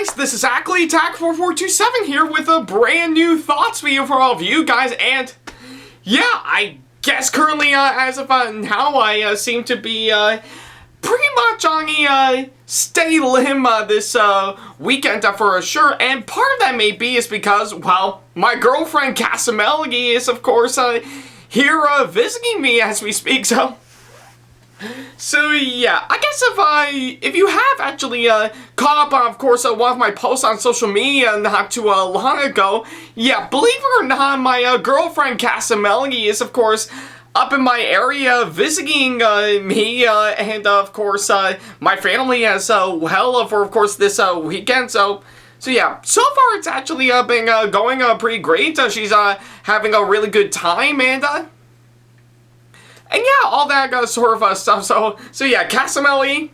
guys, this is Ackleyattack4427 here with a brand new thoughts video for all of you guys, and yeah, I guess currently as of now I seem to be pretty much on a stay limb this weekend for sure, and part of that may be is because, well, my girlfriend Casameligy is of course here visiting me as we speak, So yeah, I guess if you have actually caught up on, of course, one of my posts on social media not too long ago, yeah, believe it or not, my girlfriend Casameligy is, of course, up in my area visiting me and, of course, my family as well for, of course, this weekend, So yeah, so far it's actually been going pretty great. She's having a really good time, and yeah, all that sort of stuff. So yeah, Casameligy,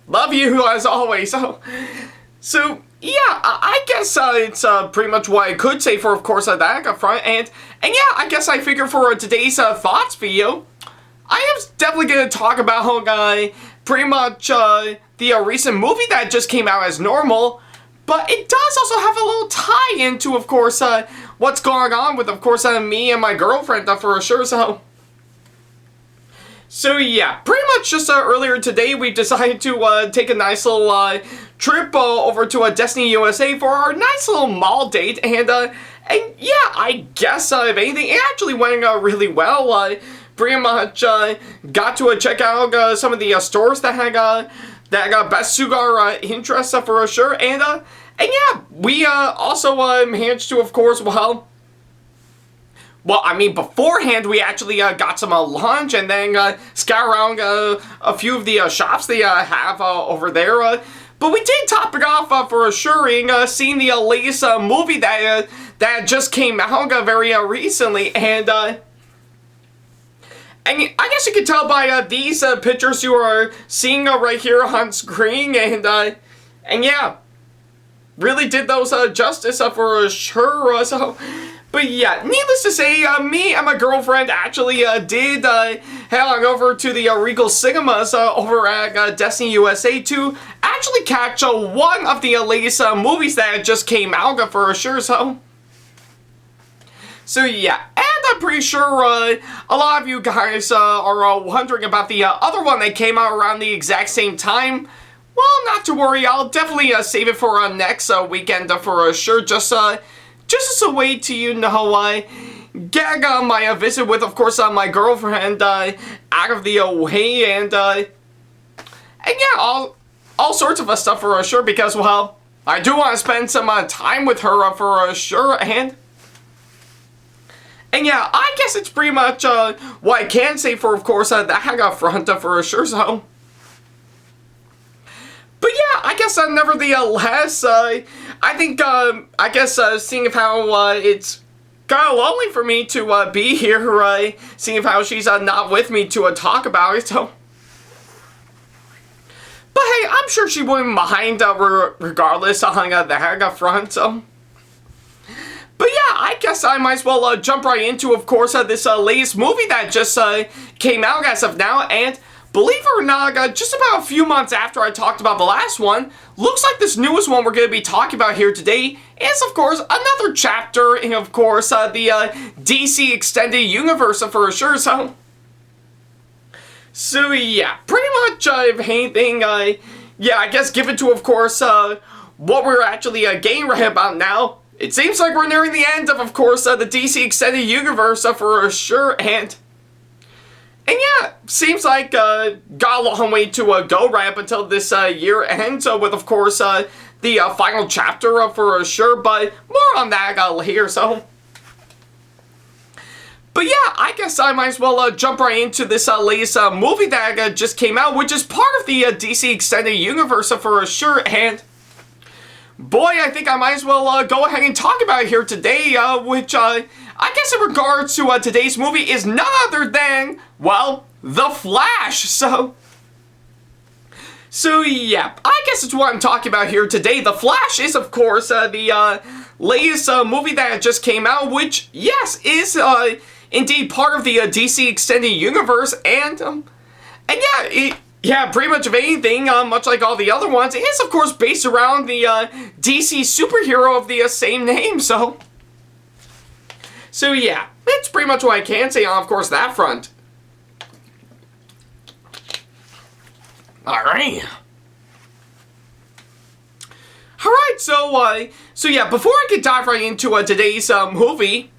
love you as always. So yeah, I guess it's pretty much what I could say for, of course, that up front. And yeah, I guess I figure for today's thoughts video, I am definitely going to talk about pretty much the recent movie that just came out as normal. But it does also have a little tie into, of course, what's going on with, of course, me and my girlfriend for sure. So yeah, pretty much just earlier today we decided to take a nice little trip over to Destiny USA for our nice little mall date, and yeah, I guess if anything, it actually went really well. Pretty much got to check out some of the stores that best suit our interests for sure, and yeah, we also managed to, of course, well, I mean, beforehand, we actually got some lunch and then scout around a few of the shops they have over there. But we did top it off for assuring seeing the latest movie that just came out very recently. And I guess you can tell by these pictures you are seeing right here on screen. And yeah, really did those justice for sure. But yeah, needless to say, me and my girlfriend actually did head on over to the Regal Cinemas over at Destiny USA to actually catch one of the latest movies that just came out for sure. So yeah, and I'm pretty sure a lot of you guys are wondering about the other one that came out around the exact same time. Well, not to worry, I'll definitely save it for next weekend for sure. Just as a way to, you know, gag my visit with, of course, my girlfriend out of the way, and yeah, all sorts of stuff for sure, because, well, I do want to spend some time with her for sure, and yeah, I guess it's pretty much what I can say for, of course, that front for sure. But yeah, I guess nevertheless, I think, I guess seeing of how it's kind of lonely for me to be here, seeing of how she's not with me to talk about it, so. But hey, I'm sure she wouldn't mind regardless on that front, so. But yeah, I guess I might as well jump right into, of course, this latest movie that just came out as of now, and believe it or not, just about a few months after I talked about the last one, looks like this newest one we're going to be talking about here today is, of course, another chapter in, of course, the DC Extended Universe for sure. So yeah, pretty much, if anything, yeah, I guess given to, of course, what we're actually getting right about now, it seems like we're nearing the end of course, the DC Extended Universe for sure, and yeah, seems like got a long way to go right up until this year ends with, of course, the final chapter for sure, but more on that later, so. But yeah, I guess I might as well jump right into this latest movie that just came out, which is part of the DC Extended Universe for sure, and boy, I think I might as well go ahead and talk about it here today, which I guess in regards to today's movie is none other than, well, The Flash. So yeah, I guess it's what I'm talking about here today. The Flash is, of course, the latest movie that just came out, which, yes, is indeed part of the DC Extended Universe, and yeah, yeah, pretty much of anything, much like all the other ones, is of course based around the DC superhero of the same name, so yeah, that's pretty much what I can say on, of course, that front. Alright. Alright, so yeah, before I could dive right into today's movie,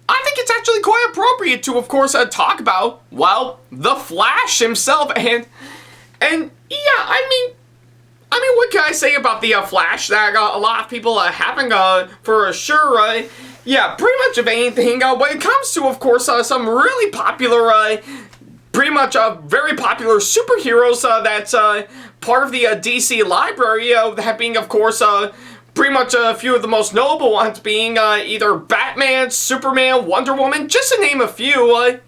I think it's actually quite appropriate to, of course, talk about, well, the Flash himself, and yeah, I mean, what can I say about the Flash that a lot of people haven't, for sure, yeah, pretty much of anything, when it comes to, of course, some really popular, pretty much very popular superheroes that's part of the DC library, that being, of course, pretty much a few of the most notable ones being either Batman, Superman, Wonder Woman, just to name a few. I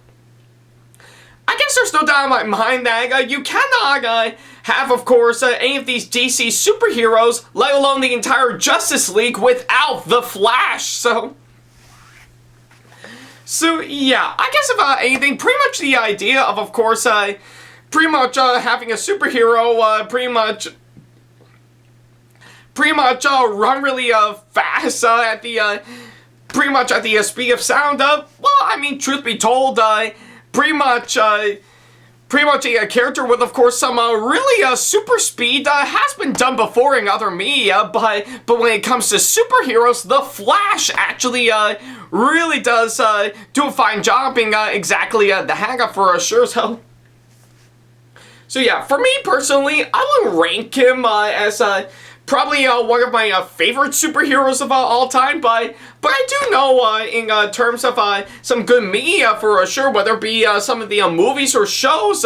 guess there's no doubt in my mind that you cannot have, of course, any of these DC superheroes, let alone the entire Justice League, without the Flash, so yeah, I guess if anything, pretty much the idea of course, pretty much having a superhero, pretty much run really fast at the pretty much at the speed of sound. Well, I mean, truth be told, pretty much a character with, of course, some really super speed has been done before in other media, but when it comes to superheroes, the Flash actually really does do a fine job being exactly the hang-up for sure. So yeah, for me personally, I would rank him as probably one of my favorite superheroes of all time, but I do know in terms of some good media for sure, whether it be some of the movies or shows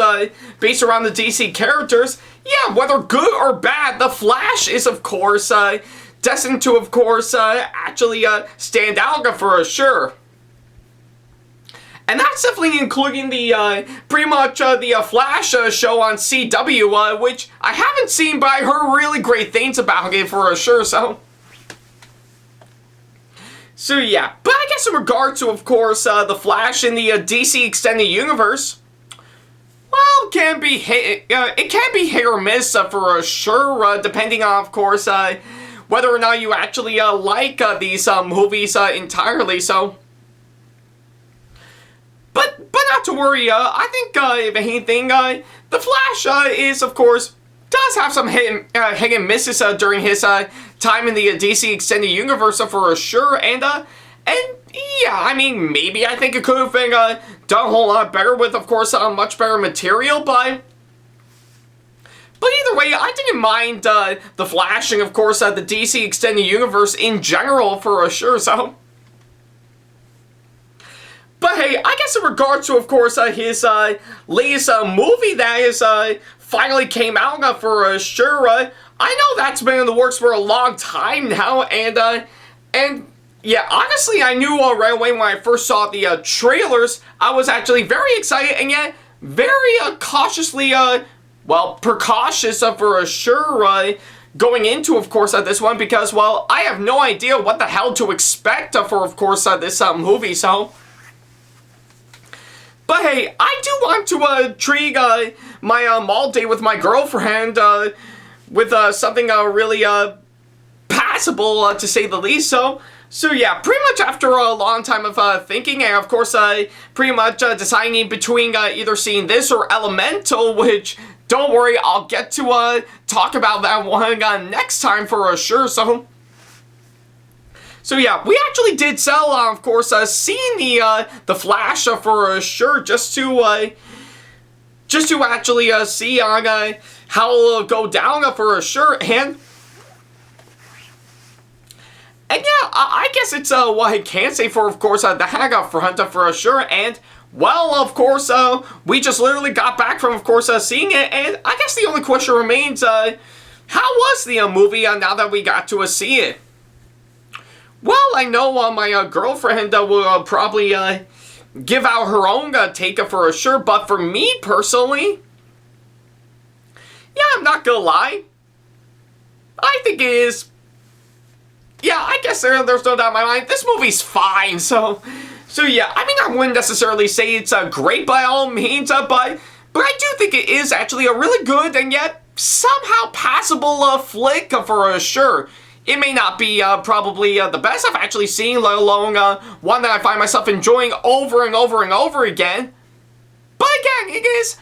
based around the DC characters, yeah, whether good or bad, the Flash is of course destined to, of course, actually stand out for sure. And that's definitely including the, pretty much, the Flash show on CW, which I haven't seen, but I heard really great things about it for sure, so yeah. But I guess in regard to, of course, the Flash in the DC Extended Universe, well, it can be hit or miss for sure, depending on, of course, whether or not you actually like these movies entirely, so But not to worry, I think, if anything, the Flash is, of course, does have some hit and misses during his time in the DC Extended Universe for sure, and yeah, I mean, maybe I think it could have been done a whole lot better with, of course, much better material, but either way, I didn't mind the Flashing, of course, the DC Extended Universe in general for sure, so but hey, I guess in regards to, of course, his latest movie that is finally came out for sure, I know that's been in the works for a long time now, and yeah, honestly, I knew right away when I first saw the trailers, I was actually very excited, and yet very cautiously, well, precautious for sure, going into, of course, this one, because, well, I have no idea what the hell to expect for, of course, this movie, so but hey, I do want to treat my mall date with my girlfriend with something really passable, to say the least. So yeah, pretty much after a long time of thinking, and of course pretty much deciding between either seeing this or Elemental, which, don't worry, I'll get to talk about that one next time for sure. So yeah, we actually did sell, of course, seeing the Flash for sure, just to actually see how it'll go down for sure, and yeah, I guess it's what I can say for, of course, the hang-up front for sure, and well, of course, we just literally got back from, of course, seeing it, and I guess the only question remains, how was the movie now that we got to see it? Well, I know my girlfriend will probably give out her own take for sure, but for me personally, yeah, I'm not gonna lie, I think it is, yeah, I guess there's no doubt in my mind, this movie's fine, so yeah, I mean, I wouldn't necessarily say it's great by all means, but but I do think it is actually a really good and yet somehow passable flick for sure. It may not be probably the best I've actually seen, let alone one that I find myself enjoying over and over and over again. But again, it is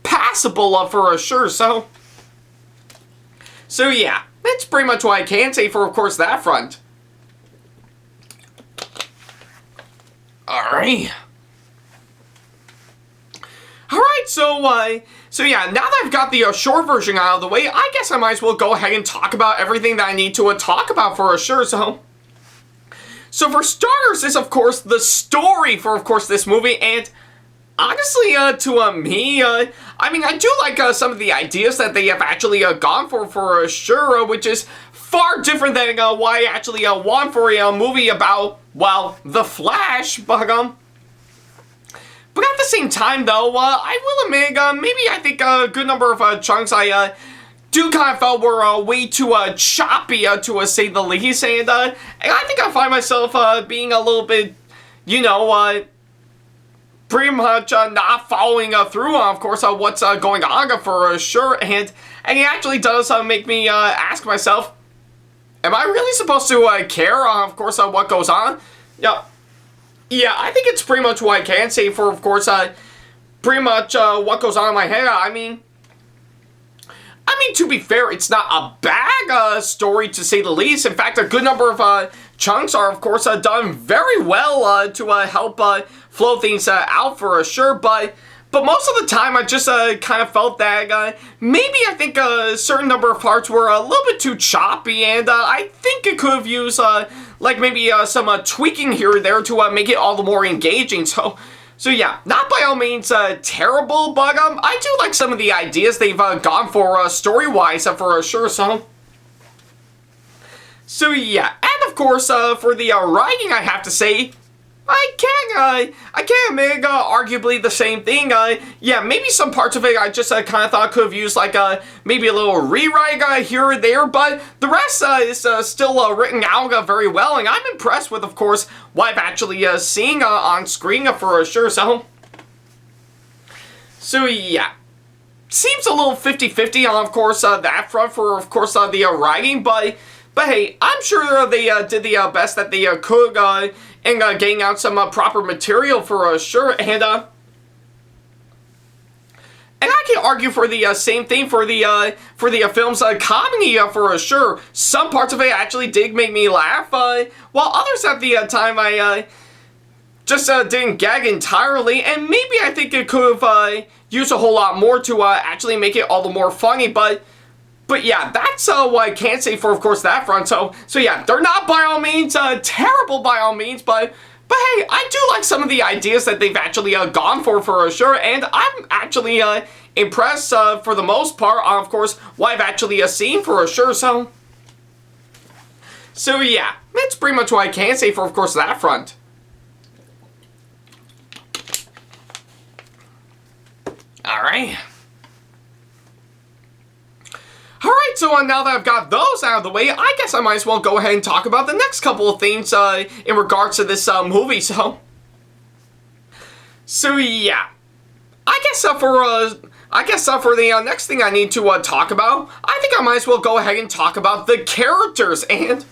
passable for sure, so yeah, that's pretty much what I can say for, of course, that front. Alright. Alright, so yeah, now that I've got the short version out of the way, I guess I might as well go ahead and talk about everything that I need to talk about for sure, so for starters is, of course, the story for, of course, this movie, and honestly, to me, I mean, I do like some of the ideas that they have actually gone for sure, which is far different than what I actually want for a movie about, well, The Flash, but at the same time, though, I will admit, maybe I think a good number of chunks I do kind of felt were way too choppy, to say the least, and I think I find myself being a little bit, you know, pretty much not following through on, of course, what's going on for sure, and it actually does make me ask myself, am I really supposed to care, of course, what goes on? Yeah, I think it's pretty much what I can say for, of course, pretty much what goes on in my head. I mean, to be fair, it's not a bad story, to say the least. In fact, a good number of chunks are, of course, done very well to help flow things out for sure, but most of the time I just kind of felt that maybe I think a certain number of parts were a little bit too choppy, and I think it could have used like maybe some tweaking here or there to make it all the more engaging. So yeah, not by all means terrible, but I do like some of the ideas they've gone for story-wise for sure. So yeah, and of course for the writing, I have to say, I can't admit, arguably the same thing. Yeah, maybe some parts of it I just kind of thought could have used like maybe a little rewrite here or there, but the rest is still written out very well, and I'm impressed with, of course, what I've actually seen on screen for sure. So yeah, seems a little 50-50 on, of course, that front for, of course, the writing, but hey, I'm sure they did the best that they could in getting out some proper material for sure, and I can argue for the same thing for the film's comedy for sure. Some parts of it actually did make me laugh, while others at the time I just didn't gag entirely, and maybe I think it could have used a whole lot more to actually make it all the more funny, but yeah, that's what I can say for, of course, that front. So yeah, they're not by all means terrible by all means, but hey, I do like some of the ideas that they've actually gone for sure, and I'm actually impressed for the most part on, of course, what I've actually seen for sure. So yeah, that's pretty much what I can say for, of course, that front. Alright. Alright, so now that I've got those out of the way, I guess I might as well go ahead and talk about the next couple of things in regards to this movie, so yeah. I guess for the next thing I need to talk about, I think I might as well go ahead and talk about the characters, and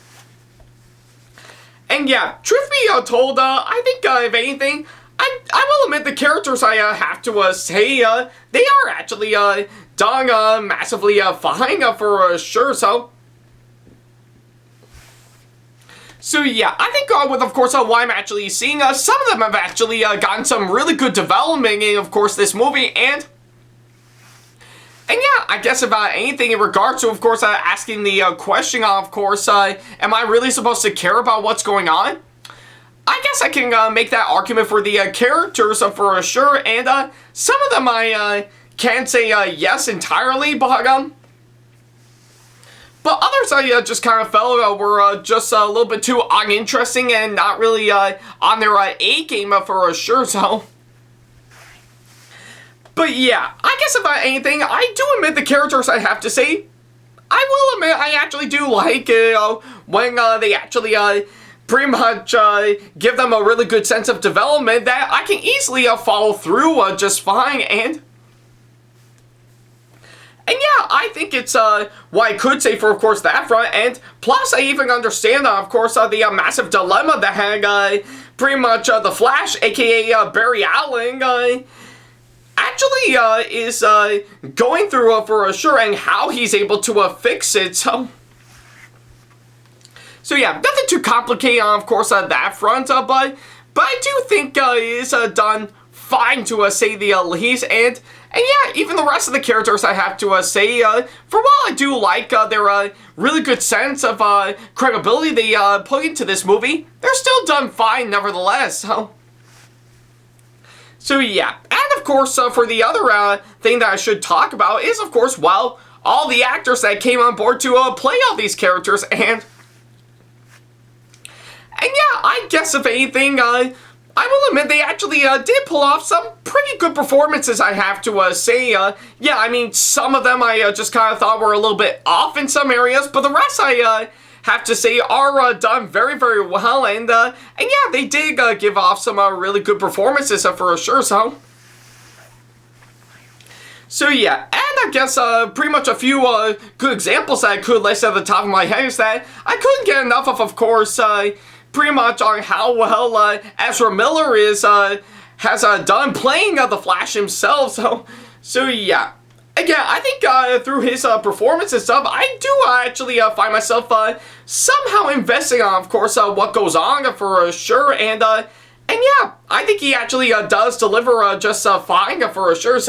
yeah, truth be told, I think if anything, I will admit the characters I have to say, they are actually done massively fine for sure, so yeah, I think with, of course, what I'm actually seeing, some of them have actually gotten some really good development in, of course, this movie, and yeah, I guess about anything in regards to, of course, asking the question, of course, am I really supposed to care about what's going on? I guess I can make that argument for the characters for sure, and some of them I can't say yes entirely, but others I just kind of felt were just a little bit too uninteresting and not really on their A game for sure, so. But yeah, I guess about anything, I do admit the characters I have to say, I will admit I actually do like when they actually pretty much give them a really good sense of development that I can easily follow through just fine, and yeah, I think it's what I could say for, of course, that front. And plus, I even understand, of course, the massive dilemma that had pretty much the Flash, aka Barry Allen, actually is going through for sure, and how he's able to fix it. So yeah, nothing too complicated, of course, on that front. But I do think it is done fine to say the least. And yeah, even the rest of the characters, I have to say, for while I do like their really good sense of credibility they put into this movie, they're still done fine nevertheless. So yeah, and of course, for the other thing that I should talk about is, of course, well, all the actors that came on board to play all these characters. And yeah, I guess if anything, I will admit they actually did pull off some pretty good performances, I have to say. Yeah, I mean, some of them I just kind of thought were a little bit off in some areas, but the rest I have to say are done very, very well. And yeah, they did give off some really good performances for sure. So yeah, and I guess pretty much a few good examples that I could list at the top of my head is that I couldn't get enough of course, pretty much on how well Ezra Miller has done playing the Flash himself. So yeah. Again, I think through his performance and stuff, I do actually find myself somehow investing on, of course, what goes on for sure. And yeah, I think he actually does deliver just fine for sure.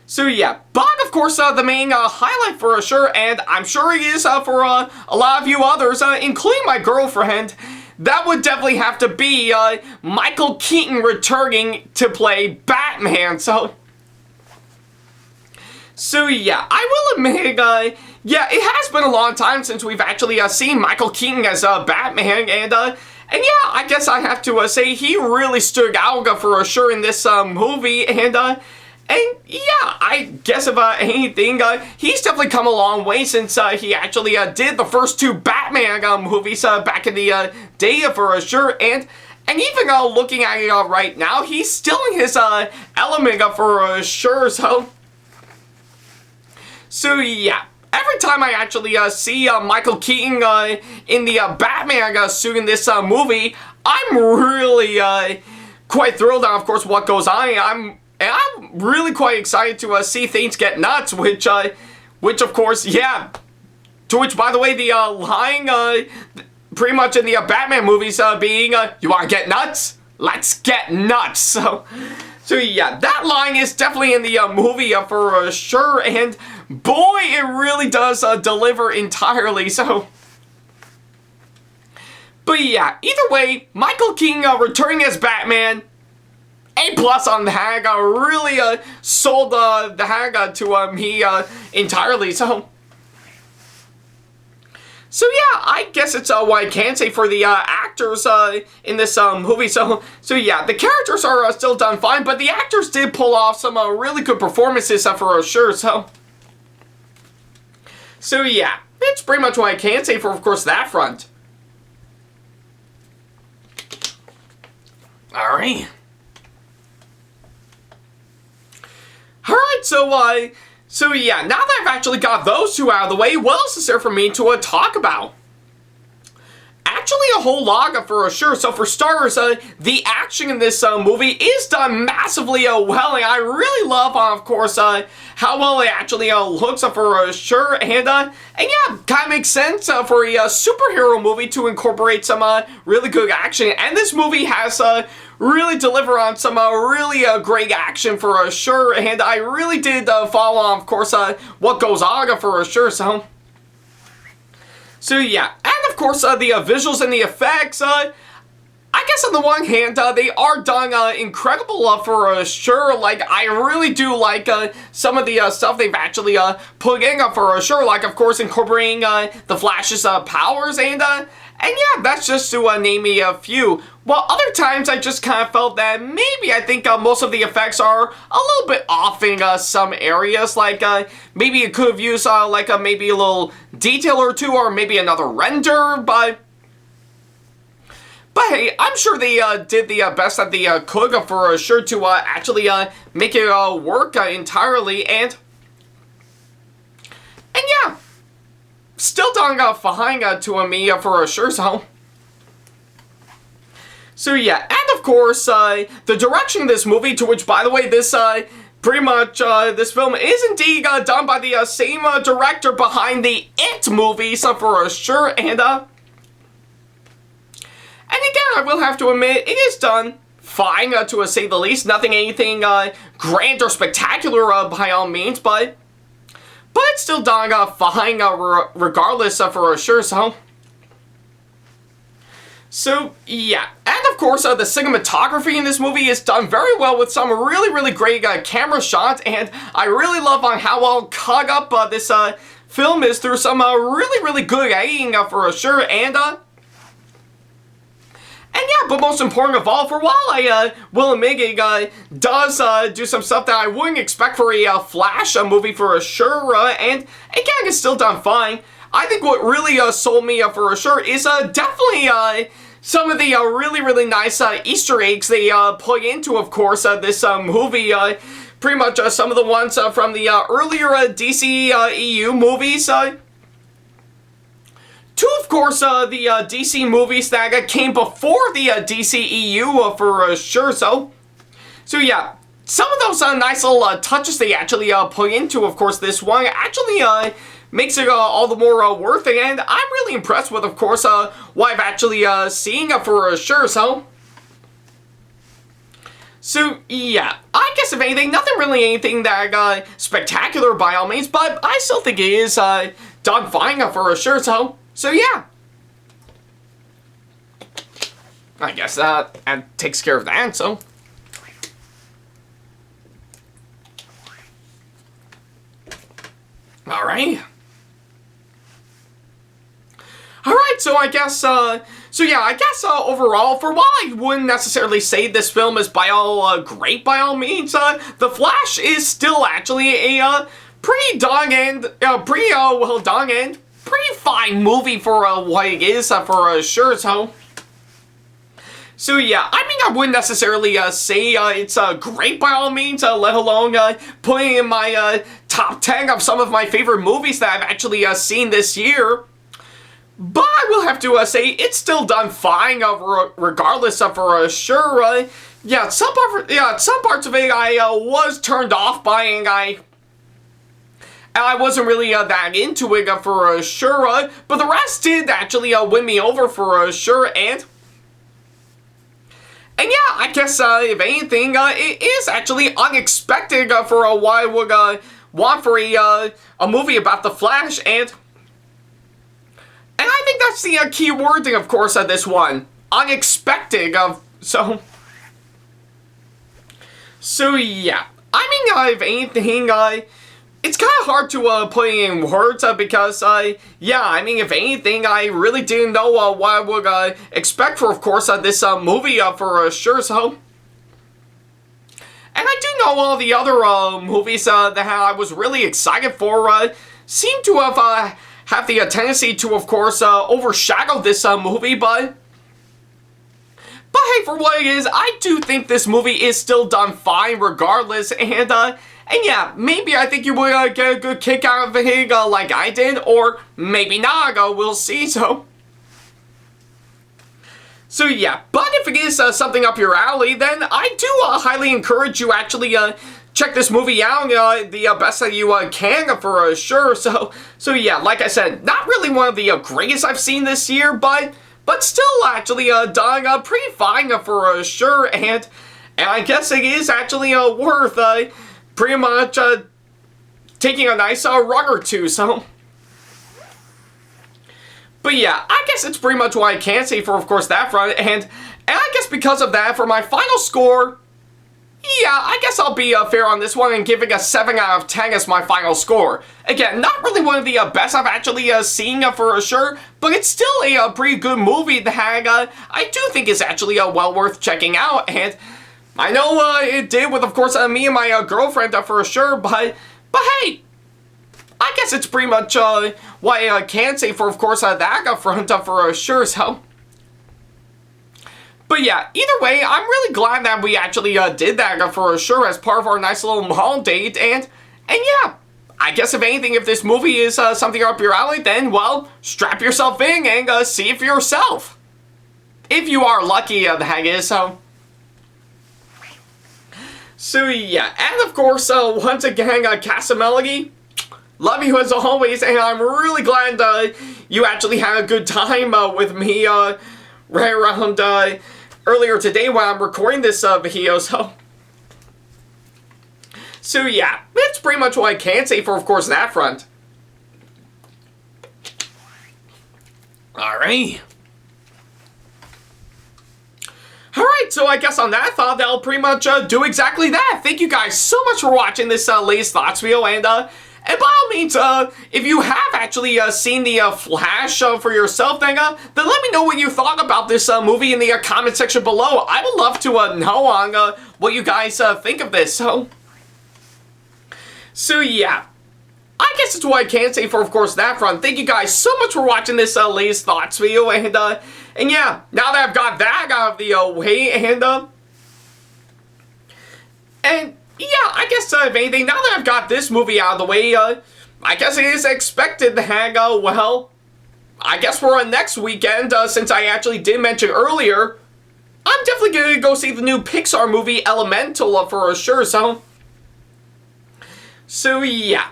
So yeah, but of course the main highlight for sure, and I'm sure it is for a lot of you others, including my girlfriend, that would definitely have to be Michael Keaton returning to play Batman. So yeah, I will admit, yeah, it has been a long time since we've actually seen Michael Keaton as Batman, and yeah, I guess I have to say he really stood out for sure in this movie. And yeah, I guess if anything, he's definitely come a long way since he actually did the first two Batman movies back in the day for sure. And even looking at it right now, he's still in his element for sure. So yeah, every time I actually see Michael Keaton in the Batman suit in this movie, I'm really quite thrilled on, of course, what goes on. I'm really quite excited to see things get nuts, which of course, yeah, to which, by the way, the line pretty much in the Batman movies being, you want to get nuts? Let's get nuts. So yeah, that line is definitely in the movie for sure, and boy, it really does deliver entirely. But yeah, either way, Michael Keaton returning as Batman, A+ on the hag, really sold the hag to me entirely. So yeah, I guess it's what I can say for the actors in this movie. So yeah, the characters are still done fine, but the actors did pull off some really good performances for sure. So yeah, it's pretty much what I can say for, of course, that front. All right. Alright, so yeah, now that I've actually got those two out of the way, what else is there for me to talk about? Actually, a whole lot for sure. So for starters, the action in this movie is done massively well, and I really love, of course, how well it actually looks for sure. And yeah, kind of makes sense for a superhero movie to incorporate some really good action. And this movie has really deliver on some really great action for sure. And I really did follow, of course, what goes on for sure. So yeah, and of course, the visuals and the effects, I guess on the one hand, they are done incredible for sure. Like, I really do like some of the stuff they've actually put in for sure. Like, of course, incorporating the Flash's powers, and yeah, that's just to name a few. While other times I just kind of felt that maybe I think most of the effects are a little bit off in some areas. Like maybe it could have used like maybe a little detail or two, or maybe another render, but But hey, I'm sure they did the best that they could for sure to actually make it work entirely, and yeah, still done fine to me for sure, so. So yeah, and of course, the direction of this movie, to which, by the way, this pretty much this film is indeed done by the same director behind the It movies for sure, and again, I will have to admit, it is done fine to say the least. Nothing anything grand or spectacular by all means, but it's still done fine regardless for sure, so. So, yeah. And of course, the cinematography in this movie is done very well with some really, really great camera shots, and I really love on how well cut up this film is through some really, really good editing for sure, and yeah, but most important of all, for while I will admit it does do some stuff that I wouldn't expect for a Flash movie for sure, and again, it's still done fine. I think what really sold me for sure is definitely some of the really, really nice Easter eggs they put into, of course, this movie. Pretty much some of the ones from the earlier DCEU movies. To, of course, the DC movies that came before the DCEU for sure. So yeah, some of those nice little touches they actually put into, of course, this one actually makes it all the more worth it, and I'm really impressed with, of course, what I've actually seen for sure. So yeah, I guess if anything, nothing really anything that spectacular by all means, but I still think it is done fine for sure. So yeah, I guess that takes care of that. So. Alright, so I guess, overall, for while I wouldn't necessarily say this film is by all great by all means, The Flash is still actually a pretty done and, well done and pretty fine movie for what it is for sure, So yeah, I mean, I wouldn't necessarily say it's great by all means, let alone putting in my top 10 of some of my favorite movies that I've actually seen this year. But I will have to say, it's still done fine regardless for sure. Yeah, some parts of it I was turned off by, and I wasn't really that into it for sure. But the rest did actually win me over for sure, and yeah, I guess, if anything, it is actually unexpected for what I would want for a movie about The Flash, and I think that's the key wording, of course, of this one. Unexpected, so yeah. I mean, if anything, it's kind of hard to put in words because, yeah, I mean, if anything, I really didn't know what I would expect for, of course, this movie for sure, so. And I do know all the other movies that I was really excited for seem to have the tendency to, of course, overshadow this movie, but hey, for what it is, I do think this movie is still done fine regardless, and yeah, maybe I think you would get a good kick out of it like I did, or maybe not, we'll see, so yeah, but if it is something up your alley, then I do highly encourage you actually check this movie out the best that you can for sure, so yeah, like I said, not really one of the greatest I've seen this year, but still actually done pretty fine for sure, and I guess it is actually worth pretty much taking a nice run or two, so. But yeah, I guess it's pretty much what I can say for, of course, that front, and I guess because of that, for my final score, yeah, I guess I'll be fair on this one and giving a 7 out of 10 as my final score. Again, not really one of the best I've actually seen for sure, but it's still a pretty good movie that I do think is actually well worth checking out, and I know it did with, of course, me and my girlfriend for sure, but hey, I guess it's pretty much what I can say for, of course, that front for sure, so. But yeah, either way, I'm really glad that we actually did that for sure as part of our nice little mall date. And yeah, I guess if anything, if this movie is something up your alley, then, well, strap yourself in and see it for yourself. If you are lucky, that is, so yeah, and of course, once again, Casamelli, love you as always, and I'm really glad you actually had a good time with me right around earlier today while I'm recording this video, so yeah, that's pretty much what I can say for, of course, that front. Alright. Alright, so I guess on that thought, that'll pretty much do exactly that. Thank you guys so much for watching this latest thoughts video, and by all means, if you have actually seen the Flash for yourself, then let me know what you thought about this movie in the comment section below. I would love to know on what you guys think of this, so yeah. I guess that's what I can say for, of course, that front. Thank you guys so much for watching this latest thoughts video, and yeah, now that I've got that out of the way, and yeah, I guess if anything, now that I've got this movie out of the way, I guess it is expected to hang out, well, I guess for next weekend, since I actually did mention earlier, I'm definitely gonna go see the new Pixar movie Elemental for sure, so yeah.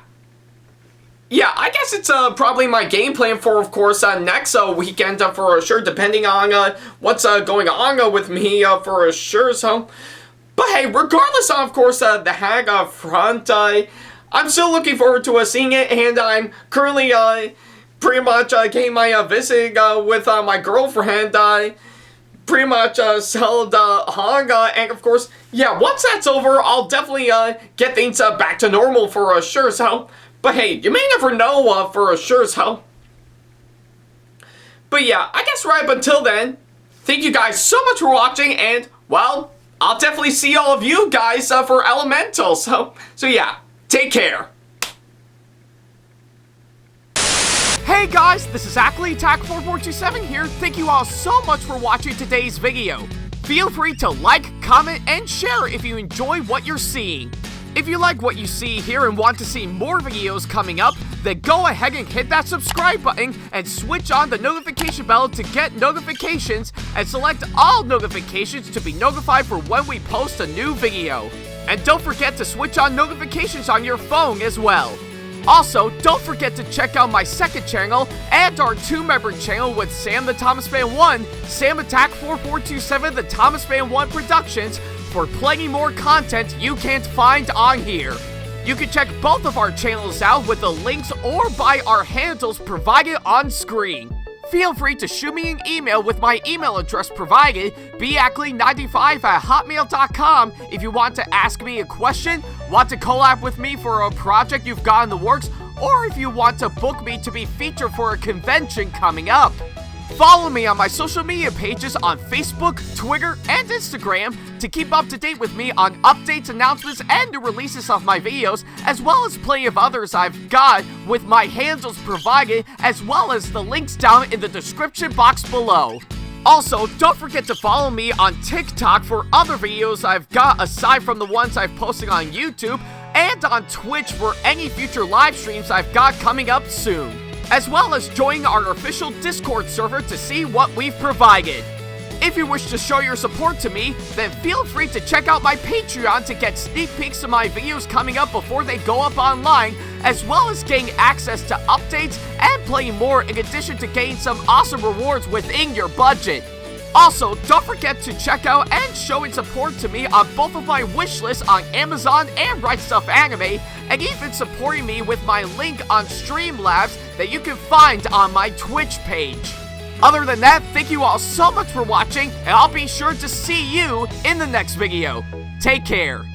Yeah, I guess it's probably my game plan for, of course, next weekend for sure, depending on what's going on with me for sure, so. But hey, regardless of course, the hag front, I'm still looking forward to seeing it, and I'm currently pretty much getting my visit with my girlfriend, pretty much settled hung, and of course, yeah, once that's over, I'll definitely get things back to normal for sure, so. But hey, you may never know for sure, so. But yeah, I guess right up until then, thank you guys so much for watching, and, well, I'll definitely see all of you guys for Elemental, so yeah, take care. Hey guys, this is Ackleyattack4427 here. Thank you all so much for watching today's video. Feel free to like, comment, and share if you enjoy what you're seeing. If you like what you see here and want to see more videos coming up, then go ahead and hit that subscribe button and switch on the notification bell to get notifications, and select all notifications to be notified for when we post a new video. And don't forget to switch on notifications on your phone as well. Also, don't forget to check out my second channel and our 2-member channel with SamAttack4427's, SamAttack4427TheThomasFan1 Productions, for plenty more content you can't find on here. You can check both of our channels out with the links or by our handles provided on screen. Feel free to shoot me an email with my email address provided, backley95@hotmail.com, if you want to ask me a question, want to collab with me for a project you've got in the works, or if you want to book me to be featured for a convention coming up. Follow me on my social media pages on Facebook, Twitter, and Instagram to keep up to date with me on updates, announcements, and new releases of my videos, as well as plenty of others I've got with my handles provided, as well as the links down in the description box below. Also, don't forget to follow me on TikTok for other videos I've got aside from the ones I've posted on YouTube, and on Twitch for any future live streams I've got coming up soon, as well as joining our official Discord server to see what we've provided. If you wish to show your support to me, then feel free to check out my Patreon to get sneak peeks of my videos coming up before they go up online, as well as getting access to updates and plenty more, in addition to getting some awesome rewards within your budget. Also, don't forget to check out and showing support to me on both of my wish lists on Amazon and Right Stuff Anime, and even supporting me with my link on Streamlabs that you can find on my Twitch page. Other than that, thank you all so much for watching, and I'll be sure to see you in the next video. Take care.